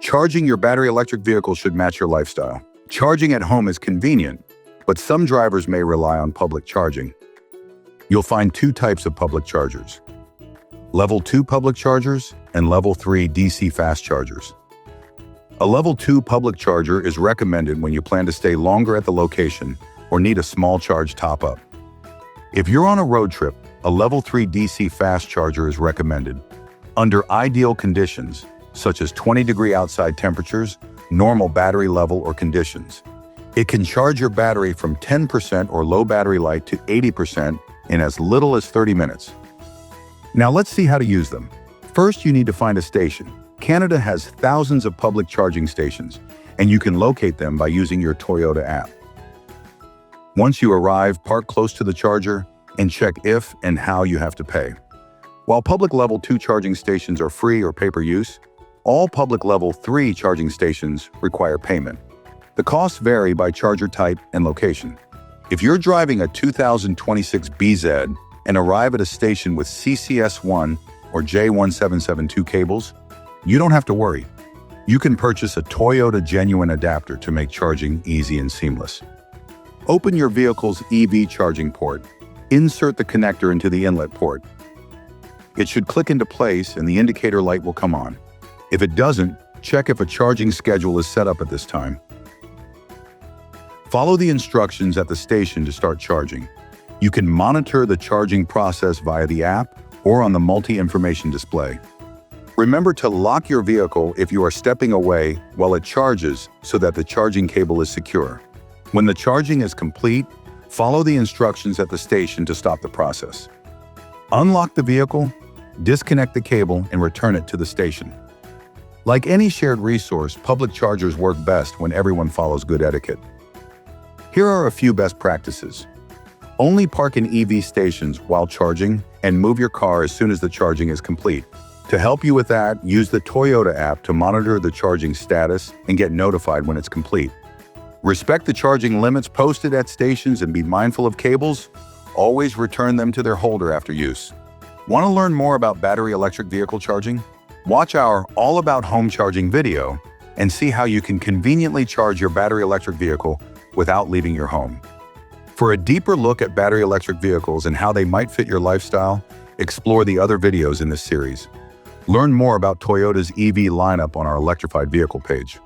Charging your battery electric vehicle should match your lifestyle. Charging at home is convenient, but some drivers may rely on public charging. You'll find two types of public chargers: Level 2 public chargers and Level 3 DC fast chargers. A Level 2 public charger is recommended when you plan to stay longer at the location or need a small charge top-up. If you're on a road trip, a Level 3 DC fast charger is recommended. Under ideal conditions, such as 20-degree outside temperatures, normal battery level, or conditions, it can charge your battery from 10% or low battery light to 80% in as little as 30 minutes. Now let's see how to use them. First, you need to find a station. Canada has thousands of public charging stations, and you can locate them by using your Toyota app. Once you arrive, park close to the charger and check if and how you have to pay. While public Level 2 charging stations are free or pay-per-use, all public Level 3 charging stations require payment. The costs vary by charger type and location. If you're driving a 2026 BZ and arrive at a station with CCS1 or J1772 cables, you don't have to worry. You can purchase a Toyota Genuine adapter to make charging easy and seamless. Open your vehicle's EV charging port. Insert the connector into the inlet port. It should click into place and the indicator light will come on. If it doesn't, check if a charging schedule is set up at this time. Follow the instructions at the station to start charging. You can monitor the charging process via the app or on the multi-information display. Remember to lock your vehicle if you are stepping away while it charges so that the charging cable is secure. When the charging is complete, follow the instructions at the station to stop the process. Unlock the vehicle, disconnect the cable, and return it to the station. Like any shared resource, public chargers work best when everyone follows good etiquette. Here are a few best practices. Only park in EV stations while charging and move your car as soon as the charging is complete. To help you with that, use the Toyota app to monitor the charging status and get notified when it's complete. Respect the charging limits posted at stations and be mindful of cables. Always return them to their holder after use. Want to learn more about battery electric vehicle charging? Watch our All About Home Charging video and see how you can conveniently charge your battery electric vehicle without leaving your home. For a deeper look at battery electric vehicles and how they might fit your lifestyle, explore the other videos in this series. Learn more about Toyota's EV lineup on our electrified vehicle page.